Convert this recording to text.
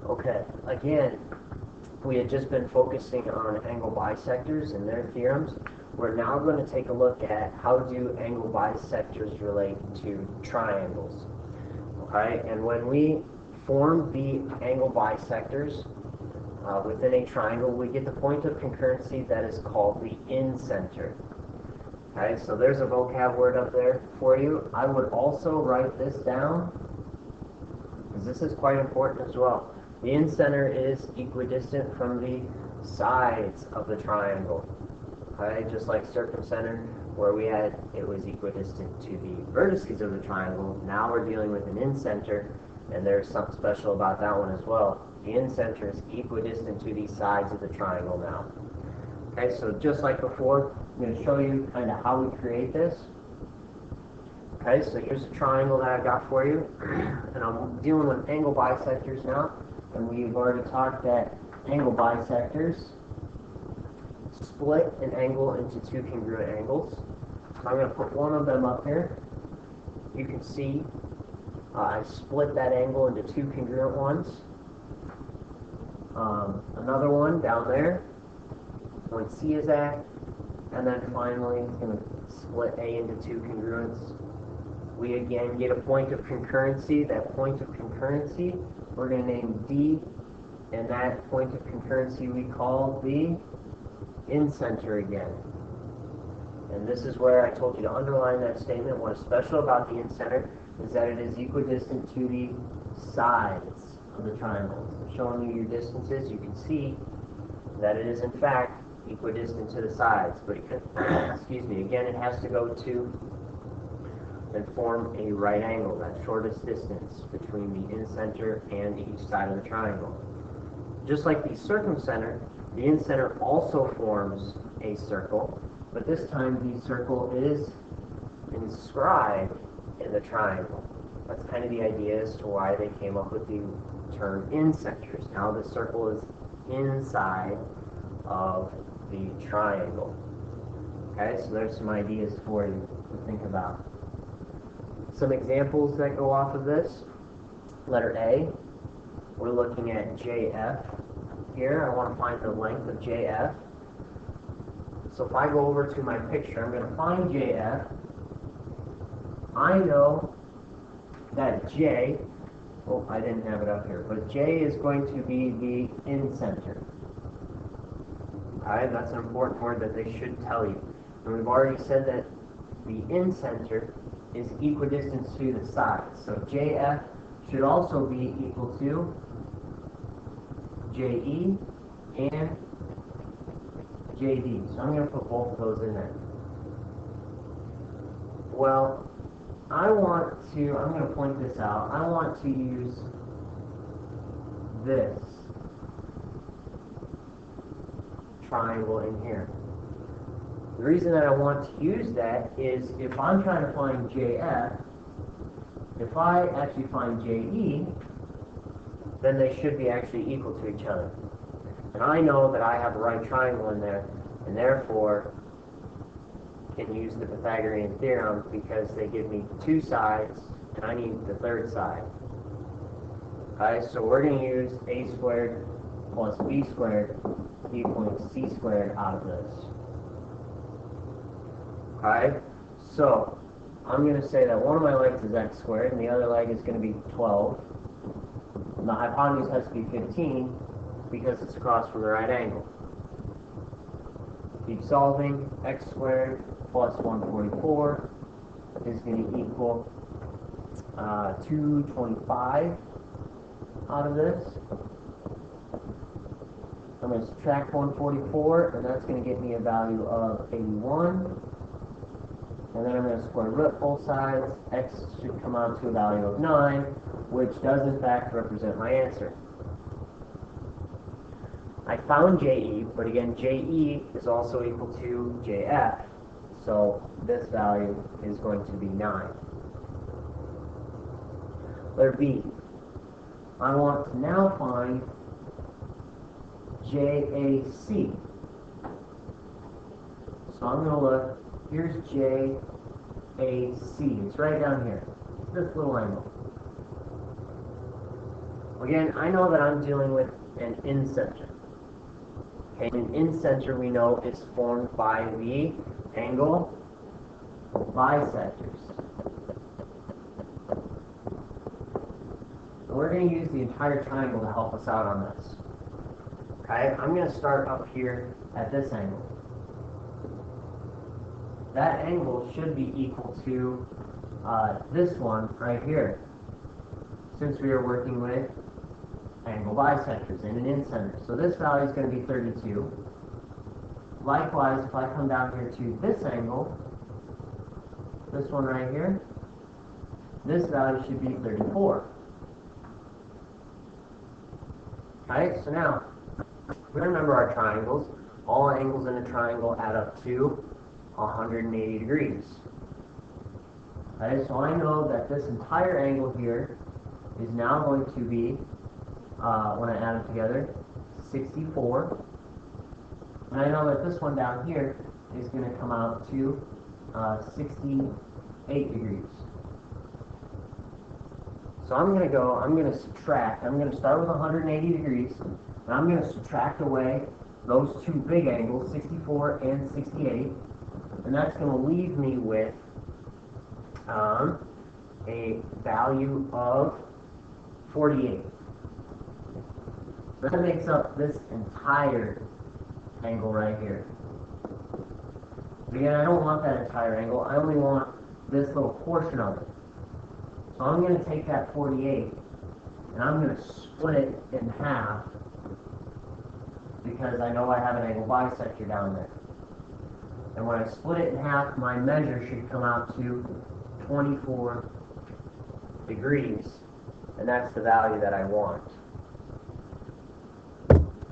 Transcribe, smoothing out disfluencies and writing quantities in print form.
Okay, again, we had just been focusing on angle bisectors and their theorems. We're now going to take a look at how do angle bisectors relate to triangles. Okay, and when we form the angle bisectors within a triangle, we get the point of concurrency that is called the incenter. Okay, so there's a vocab word up there for you. I would also write this down, because this is quite important as well. The incenter is equidistant from the sides of the triangle. Okay, just like circumcenter, where it was equidistant to the vertices of the triangle. Now we're dealing with an incenter, and there's something special about that one as well. The incenter is equidistant to the sides of the triangle now. Okay, so just like before, I'm going to show you kind of how we create this. Okay, so here's a triangle that I got for you, and I'm dealing with angle bisectors now, and we've already talked that angle bisectors split an angle into two congruent angles. So I'm going to put one of them up here. You can see I split that angle into two congruent ones. Another one down there, point C is at, and then finally it's going to split A into two congruents. We again get a point of concurrency. That point of concurrency we're going to name D, and that point of concurrency we call the incenter again. And this is where I told you to underline that statement. What is special about the incenter is that it is equidistant to the sides of the triangle. So showing you your distances, you can see that it is in fact equidistant to the sides. But excuse me, again, it has to go to and form a right angle, that shortest distance between the incenter and each side of the triangle. Just like the circumcenter, the incenter also forms a circle, but this time the circle is inscribed in the triangle. That's kind of the idea as to why they came up with the term incenters. Now the circle is inside of the triangle. Okay, so there's some ideas for you to think about. Some examples that go off of this. Letter A, we're looking at JF. Here, I want to find the length of JF. So if I go over to my picture, I'm going to find JF. I know that J, oh, I didn't have it up here, but J is going to be the incenter. Alright, that's an important word that they should tell you. And we've already said that the incenter is equidistant to the sides. So JF should also be equal to JE and JD. So I'm going to put both of those in there. Well, I'm going to point this out. I want to use this triangle in here. The reason that I want to use that is if I'm trying to find JF, if I actually find JE, then they should be actually equal to each other. And I know that I have a right triangle in there, and therefore can use the Pythagorean theorem because they give me two sides, and I need the third side. Okay, so we're going to use a squared plus b squared equals c squared out of this. Okay, so I'm going to say that one of my legs is x squared, and the other leg is going to be 12. And the hypotenuse has to be 15 because it's across from the right angle. Keep solving. X squared plus 144 is going to equal 225 out of this. I'm going to subtract 144, and that's going to get me a value of 81. And then I'm going to square root both sides. X should come out to a value of 9, which does in fact represent my answer. I found JE, but again, JE is also equal to JF. So this value is going to be 9. Letter B. I want to now find JAC. So I'm going to look. Here's JAC. It's right down here. This little angle. Again, I know that I'm dealing with an incenter. Okay, an incenter we know is formed by the angle bisectors. So we're going to use the entire triangle to help us out on this. Okay, I'm going to start up here at this angle. That angle should be equal to this one right here, since we are working with angle bisectors and an incenter. So this value is going to be 32. Likewise, if I come down here to this angle, this one right here, this value should be 34. Okay, so now, we remember our triangles. All angles in a triangle add up to 180 degrees. Okay, so I know that this entire angle here is now going to be, when I add them together, 64. And I know that this one down here is going to come out to 68 degrees. So I'm going to subtract. I'm going to start with 180 degrees, and I'm going to subtract away those two big angles, 64 and 68, and that's going to leave me with a value of 48. That makes up this entire angle right here. Again, I don't want that entire angle. I only want this little portion of it. So I'm going to take that 48 and I'm going to split it in half because I know I have an angle bisector down there. And when I split it in half, my measure should come out to 24 degrees. And that's the value that I want.